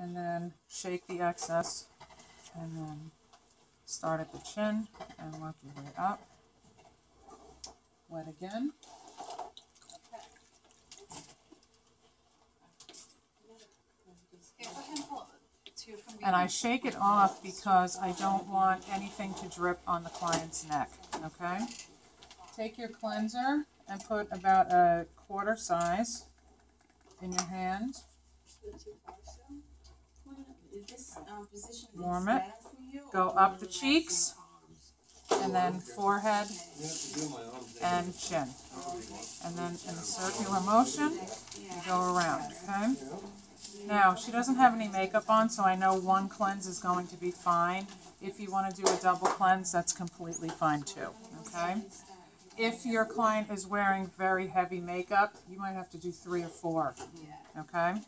and then shake the excess, and then start at the chin and work your way up. Wet again. And I shake it off because I don't want anything to drip on the client's neck, okay? Take your cleanser and put about a quarter size in your hand. Warm it. Go up the cheeks, and then forehead and chin. And then in a circular motion, you go around, okay? Now, she doesn't have any makeup on, so I know one cleanse is going to be fine. If you want to do a double cleanse, that's completely fine too, okay? If your client is wearing very heavy makeup, you might have to do 3 or 4, okay?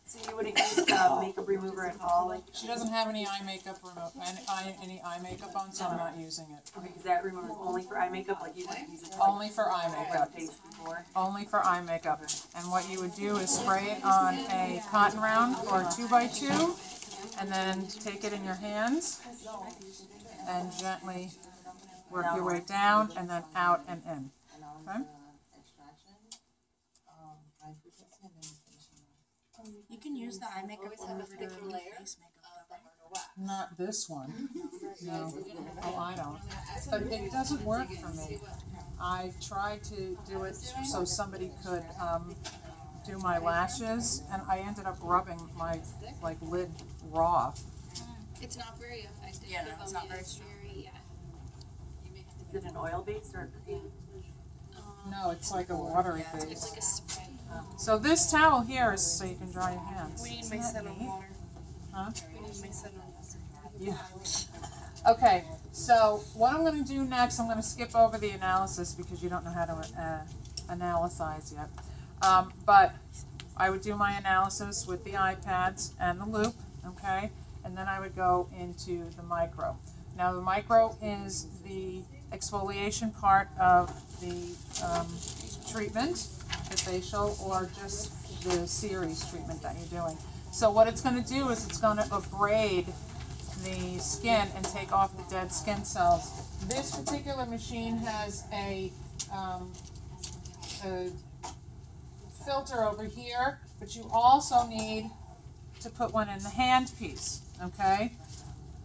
So you wouldn't use makeup remover at all? Like, she doesn't have any eye makeup any eye makeup on, so I'm not using it. okay, because that remover is only for eye makeup? Like you wouldn't use it to Only for eye makeup. Only for eye makeup. And what you would do is spray it on a cotton round or a 2x2, and then take it in your hands and gently work your way down and then out and in. Okay? You can use the eye makeup remover to remove face makeup. Not this one. No. Oh, I don't. But it doesn't work for me. I tried to do it so somebody could do my lashes, and I ended up rubbing my lid raw. It's not very effective. Yeah, no, it's not very strong. Is it an oil based or a No, it's like a watery It's base. like a spray. So this towel here is so you can dry your hands. We need Isn't that micellar neat? water. Huh? We need micellar water. Yeah. Okay, so what I'm going to do next, I'm going to skip over the analysis because you don't know how to analyze yet. But I would do my analysis with the iPads and the loop, okay? And then I would go into the micro. Now the micro is the exfoliation part of the treatment, the facial, or just the series treatment that you're doing. So what it's going to do is it's going to abrade the skin and take off the dead skin cells. This particular machine has a filter over here, but you also need to put one in the handpiece, okay?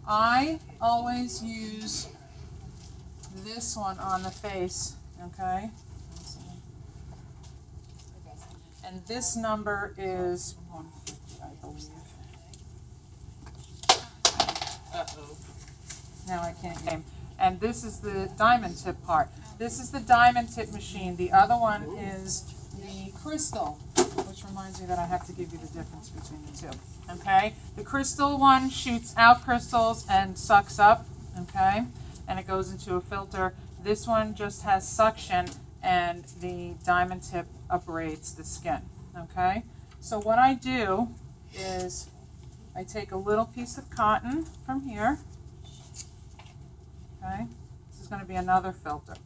I always use this one on the face, okay? And this number is 150, I believe. Uh-oh. Now I can't name. And this is the diamond tip part. This is the diamond tip machine. The other one is the crystal, which reminds me that I have to give you the difference between the two. Okay? The crystal one shoots out crystals and sucks up, okay? And it goes into a filter. This one just has suction, and the diamond tip abrades the skin, okay? So what I do is I take a little piece of cotton from here, okay? This is going to be another filter.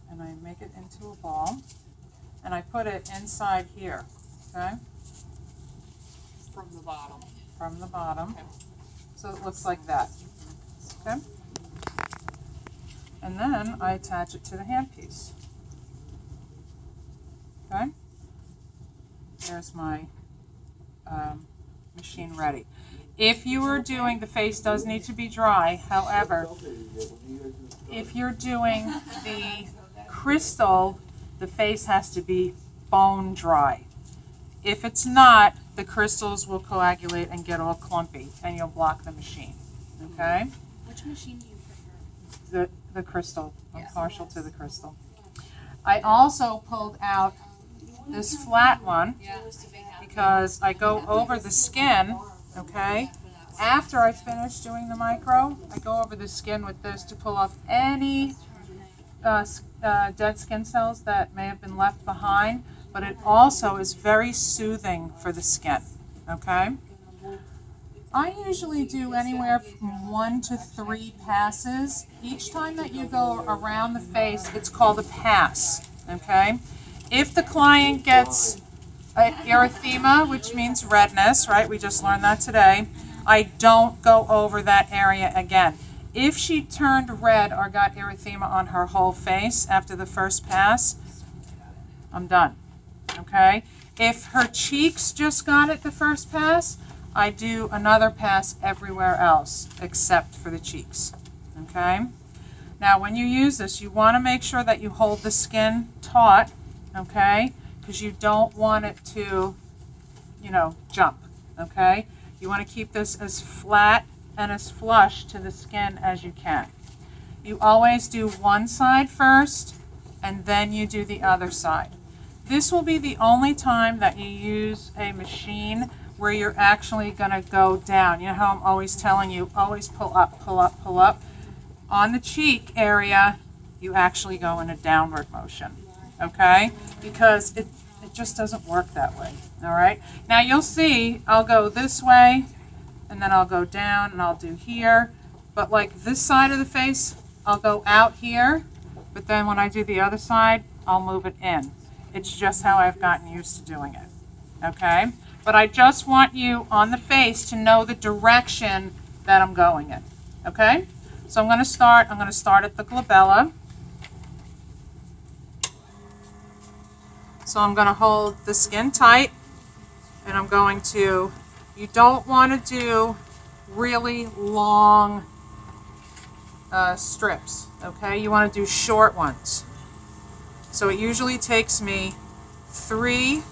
And I make it into a ball, and I put it inside here, okay? From the bottom. From the bottom. Okay. So it looks like that, okay? And then I attach it to the handpiece. Okay? There's my machine ready. If you are doing, the face does need to be dry, however, if you're doing the crystal, the face has to be bone dry. If it's not, the crystals will coagulate and get all clumpy, and you'll block the machine. Okay? Which machine do you prefer? The crystal. I'm partial to the crystal. I also pulled out this flat one because I go over the skin, okay? After I finish doing the micro, I go over the skin with this to pull off any dead skin cells that may have been left behind, but it also is very soothing for the skin, okay? I usually do anywhere from 1 to 3 passes. Each time that you go around the face, it's called a pass, okay? If the client gets erythema, which means redness, right? We just learned that today. I don't go over that area again. If she turned red or got erythema on her whole face after the first pass, I'm done, okay? If her cheeks just got it the first pass, I do another pass everywhere else except for the cheeks, okay? Now when you use this, you want to make sure that you hold the skin taut, okay? Because you don't want it to, you know, jump, okay? You want to keep this as flat and as flush to the skin as you can. You always do one side first and then you do the other side. This will be the only time that you use a machine where you're actually going to go down. You know how I'm always telling you, always pull up, pull up, pull up. On the cheek area, you actually go in a downward motion, okay? Because it just doesn't work that way, all right? Now you'll see, I'll go this way, and then I'll go down, and I'll do here. But like this side of the face, I'll go out here, but then when I do the other side, I'll move it in. It's just how I've gotten used to doing it, okay? But I just want you on the face to know the direction that I'm going in, okay? So I'm going to start at the glabella. So I'm going to hold the skin tight, and I'm going to, you don't want to do really long strips, okay? You want to do short ones. So it usually takes me 3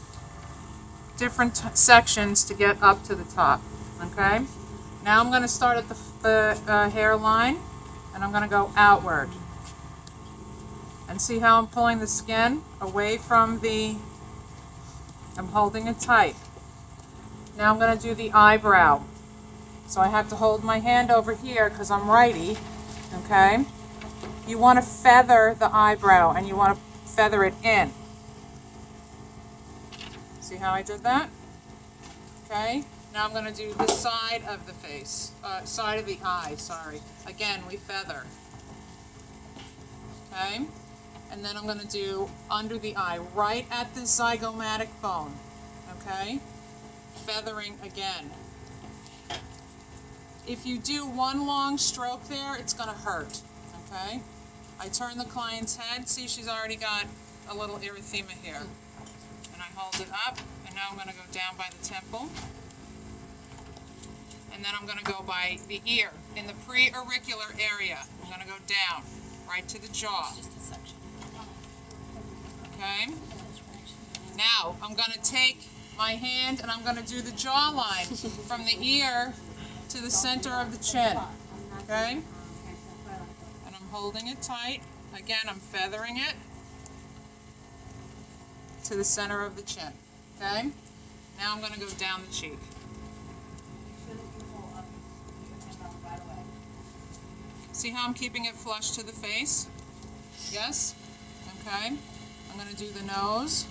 different sections to get up to the top, okay? Now I'm going to start at the hairline, and I'm going to go outward. And see how I'm pulling the skin away from the, I'm holding it tight. Now I'm going to do the eyebrow. So I have to hold my hand over here because I'm righty, okay? You want to feather the eyebrow, and you want to feather it in. See how I did that? Okay. Now I'm going to do the side of the face, side of the eye, sorry. Again, we feather. Okay. And then I'm going to do under the eye, right at the zygomatic bone. Okay. Feathering again. If you do one long stroke there, it's going to hurt. Okay. I turn the client's head. See, she's already got a little erythema here. And I hold it up, and now I'm going to go down by the temple. And then I'm going to go by the ear, in the pre-auricular area. I'm going to go down, right to the jaw. Okay? Now, I'm going to take my hand, and I'm going to do the jawline from the ear to the center of the chin. Okay? And I'm holding it tight. Again, I'm feathering it to the center of the chin. Okay? Now I'm going to go down the cheek. See how I'm keeping it flush to the face? Yes? Okay. I'm going to do the nose.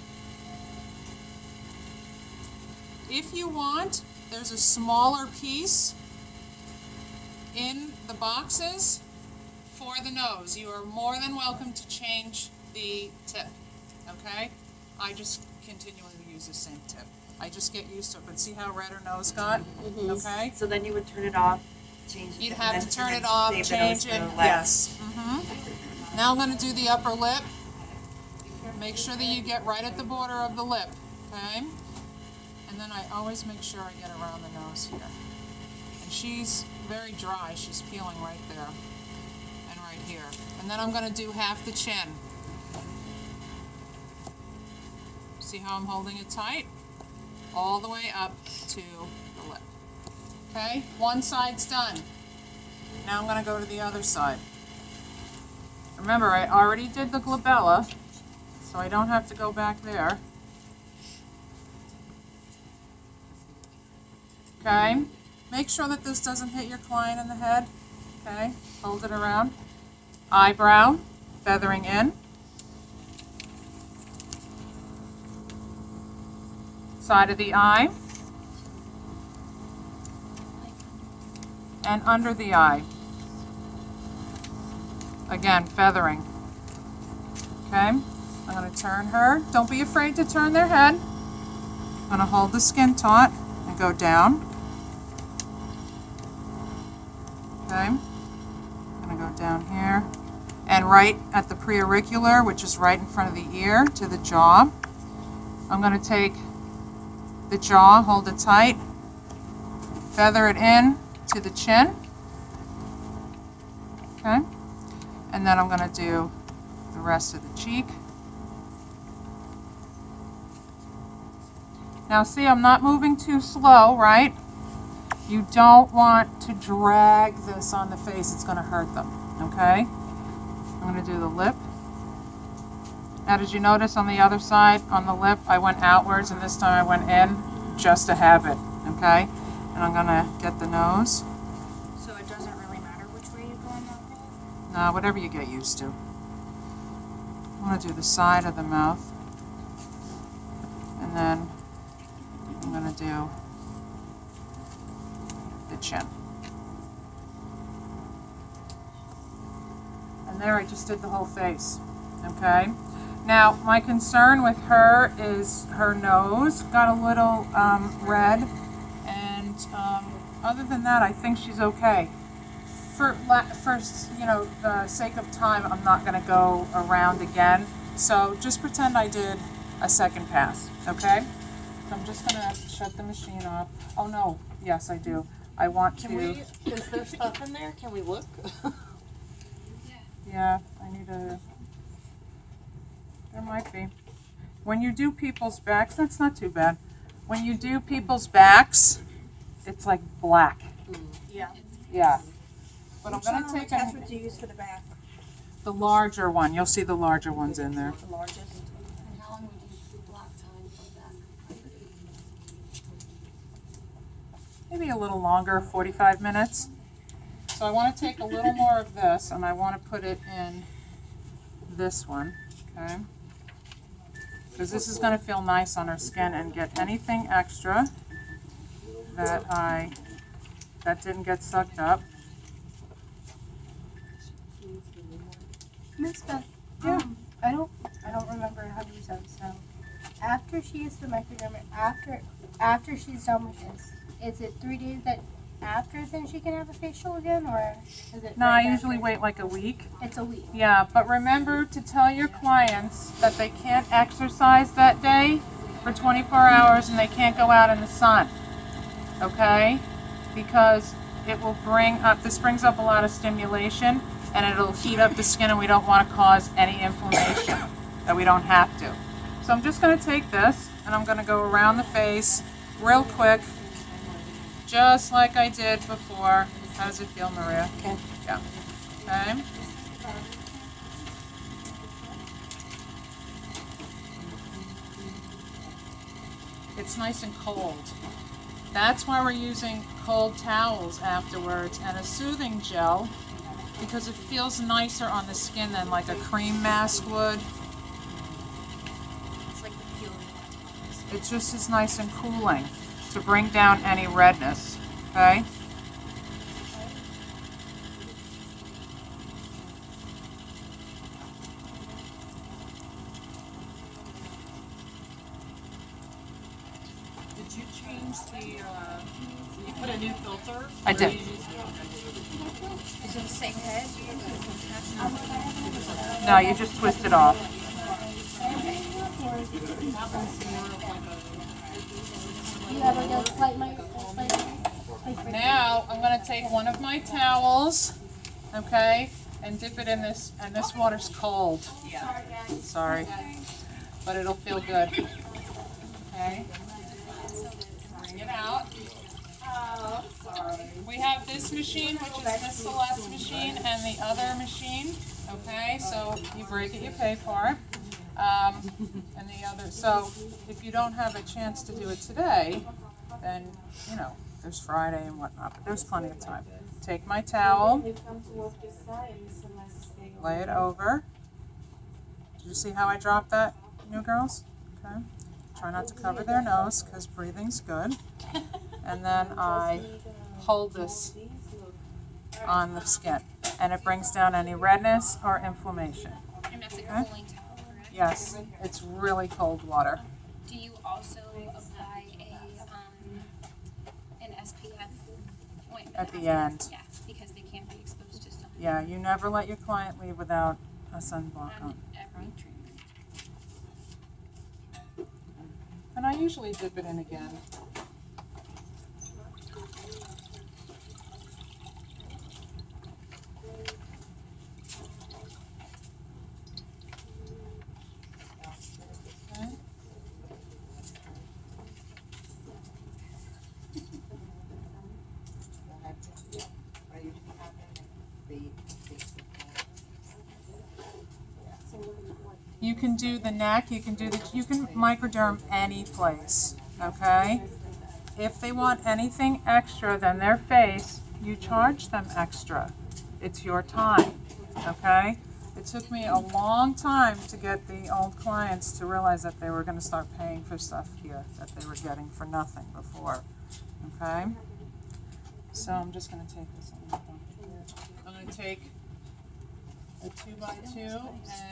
If you want, there's a smaller piece in the boxes for the nose. You are more than welcome to change the tip. Okay? I just continually use the same tip. I just get used to it. But see how red her nose got? Mm-hmm. Okay? So then you would turn it off, change it. You'd have to turn it off, change it. Yes. Mm-hmm. Now I'm going to do the upper lip. Make sure that you get right at the border of the lip. Okay? And then I always make sure I get around the nose here. And she's very dry. She's peeling right there and right here. And then I'm going to do half the chin. See how I'm holding it tight? All the way up to the lip. Okay? One side's done. Now I'm going to go to the other side. Remember, I already did the glabella, so I don't have to go back there. Okay? Make sure that this doesn't hit your client in the head. Okay? Hold it around. Eyebrow, feathering in. Side of the eye. and under the eye. Again, feathering. Okay, I'm going to turn her. Don't be afraid to turn their head. I'm going to hold the skin taut and go down. Okay, I'm going to go down here. And right at the preauricular, which is right in front of the ear, to the jaw. I'm going to take the jaw, hold it tight, feather it in to the chin. Okay, and then I'm going to do the rest of the cheek. Now see, I'm not moving too slow, right? You don't want to drag this on the face. It's going to hurt them, okay? I'm going to do the lip. Now did you notice on the other side, on the lip, I went outwards and this time I went in just to have it, okay? And I'm going to get the nose. So it doesn't really matter which way you go on that roll? No, whatever you get used to. I want to do the side of the mouth. And then I'm going to do the chin. And there I just did the whole face, okay? Now, my concern with her is her nose got a little red, and other than that, I think she's okay. For you know, the sake of time, I'm not going to go around again, so just pretend I did a second pass, okay? So I'm just going to shut the machine off. Oh no, yes I do. I want to... Is there stuff in there? Can we look? Yeah, I need a... There might be. When you do people's backs, that's not too bad. When you do people's backs, it's like black. Yeah. Yeah. But I'm going to Which take attachment do you use for the back? the larger one. You'll see the larger ones in there. The largest. And how long would you block time for that? Maybe a little longer, 45 minutes. So I want to take a little more of this and I want to put it in this one, okay? Because this is going to feel nice on her skin and get anything extra that didn't get sucked up. Miss Beth, Yeah. I don't remember how to use that. So, after she uses the Microderm, after she's done with this, is it 3 days that after then she can have a facial again, or is it? No, I right usually after? wait like a week. It's a week. Yeah, but remember to tell your clients that they can't exercise that day for 24 hours and they can't go out in the sun, okay? Because it will this brings up a lot of stimulation and it'll heat up the skin and we don't want to cause any inflammation that we don't have to. So I'm just going to take this and I'm going to go around the face real quick, just like I did before. How does it feel, Maria? Okay. Yeah. Okay. It's nice and cold. That's why we're using cold towels afterwards and a soothing gel, because it feels nicer on the skin than like a cream mask would. It's like the peeling. It just is nice and cooling to bring down any redness, okay? Did you change the, you put a new filter? I did. Is it the same head? No, you just twist it off. You have like a slight Now, I'm going to take one of my towels, okay, and dip it in this, and this water's cold. Yeah. Sorry, but it'll feel good. Okay, bring it out. Oh, sorry. We have this machine, which is the Celeste machine, and the other machine, okay, so you break it, you pay for it. And the other, so if you don't have a chance to do it today, then, you know, there's Friday and whatnot, but there's plenty of time. Take my towel, lay it over. Did you see how I dropped that, you girls? Okay. Try not to cover their nose, because breathing's good. And then I hold this on the skin, and it brings down any redness or inflammation. And that's a Okay. cooling towel, correct? Yes, it's really cold water. Do you also apply an SPF ointment At the after? end. Yeah, because they can't be exposed to sun. Yeah, you never let your client leave without a sunblock on. Every treatment. And I usually dip it in again. Okay. You can do the neck, you can microderm any place, okay? If they want anything extra than their face, you charge them extra. It's your time, okay? It took me a long time to get the old clients to realize that they were going to start paying for stuff here that they were getting for nothing before, okay? So I'm just going to take this one. I'm going to take a 2x2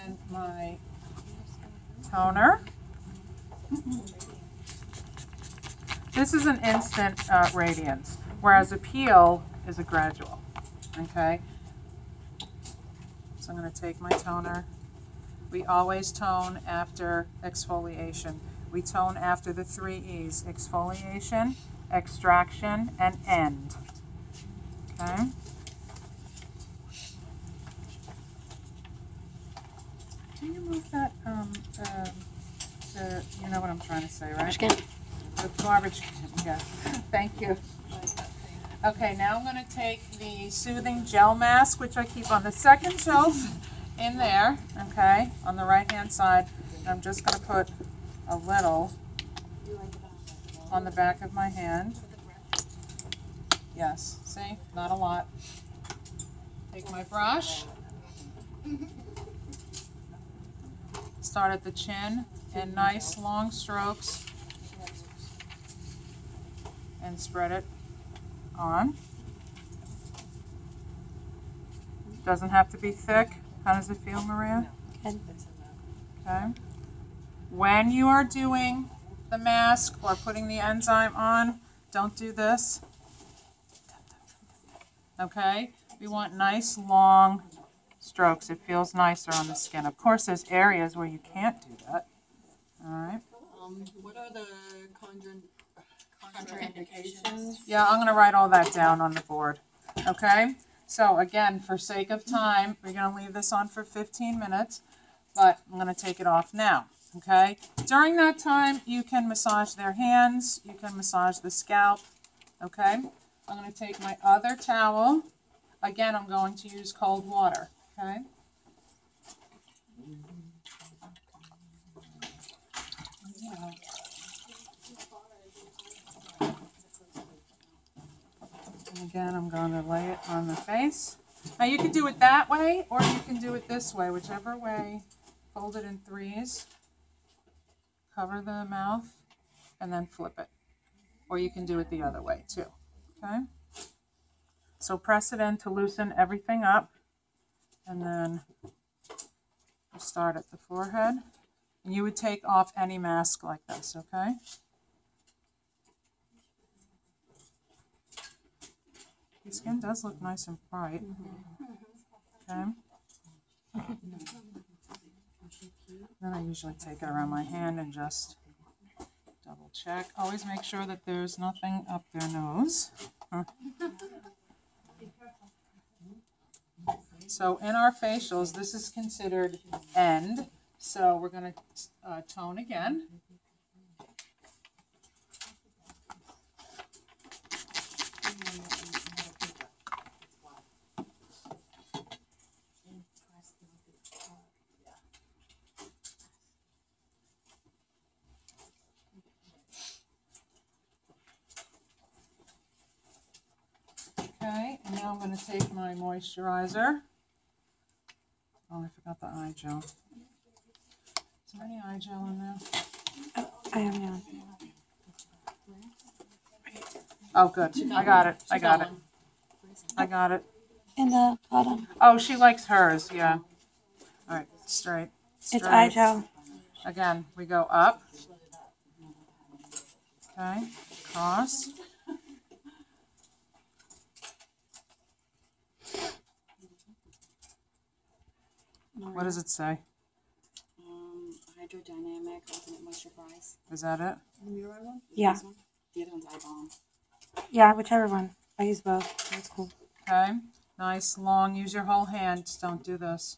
and my toner. This is an instant radiance, whereas a peel is a gradual, okay? So I'm going to take my toner. We always tone after exfoliation. We tone after the 3 E's, exfoliation, extraction, and end, okay? Can you move that, you know what I'm trying to say, right? Garbage can. The garbage can, yeah. Thank you. Okay, now I'm going to take the soothing gel mask, which I keep on the second shelf in there, okay, on the right-hand side. And I'm just going to put a little on the back of my hand. Yes, see? Not a lot. Take my brush. Start at the chin and nice long strokes and spread it on. Doesn't have to be thick. How does it feel, Maria? Good. Okay. When you are doing the mask or putting the enzyme on, don't do this. Okay? We want nice long strokes. It feels nicer on the skin. Of course, there's areas where you can't do that. All right. What are the contraindications? Yeah, I'm going to write all that down on the board. Okay? So again, for sake of time, we're going to leave this on for 15 minutes, but I'm going to take it off now. Okay? During that time, you can massage their hands. You can massage the scalp. Okay? I'm going to take my other towel. Again, I'm going to use cold water. Okay? And again, I'm going to lay it on the face. Now you can do it that way, or you can do it this way, whichever way. Fold it in 3s, cover the mouth, and then flip it. Or you can do it the other way too, okay? So press it in to loosen everything up, and then you start at the forehead. And you would take off any mask like this, okay? Your skin does look nice and bright. Okay. Then I usually take it around my hand and just double check. Always make sure that there's nothing up their nose. So in our facials, this is considered end. So we're going to tone again. Okay, and now I'm going to take my moisturizer. Oh, I forgot the eye gel. Is there any eye gel in there? I have none. Oh, good. I got it. I got it. I got it. In the bottom. Oh, she likes hers, yeah. All right, straight. It's eye gel. Again, we go up. Okay, cross. What does it say? Hydrodynamic ultimate moisture prize. Is that it? Yeah. This one? The other one's eye balm. Yeah, whichever one. I use both, so it's cool. Okay, nice, long. Use your whole hand. Just don't do this.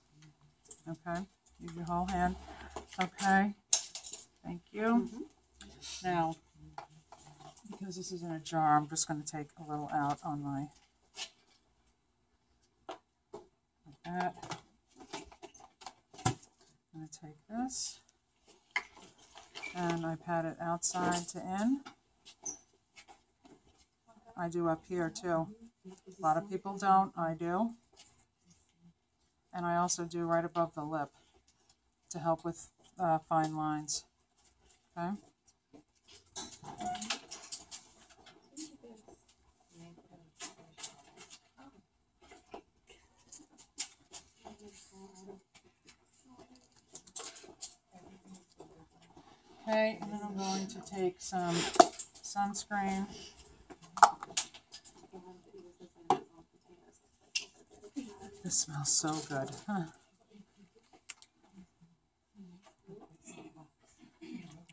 Okay, use your whole hand. Okay, thank you. Now, because this is in a jar, I'm just going to take a little out on my, like that. I'm going to take this, and I pat it outside to in. I do up here too. A lot of people don't, I do. And I also do right above the lip to help with fine lines. Okay. Okay, and then I'm going to take some sunscreen. This smells so good. Huh.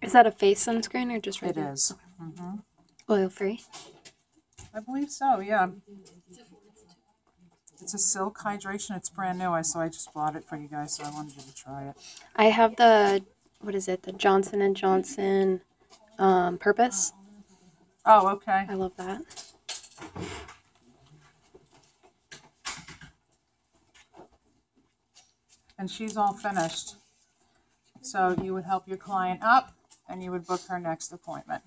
Is that a face sunscreen or just It regular? is. Mm-hmm. Oil free? I believe so, yeah. It's a silk hydration. It's brand new, so I just bought it for you guys, so I wanted you to try it. I have the, what is it, the Johnson & Johnson Purpose. Oh, okay. I love that. And she's all finished. So you would help your client up, and you would book her next appointment.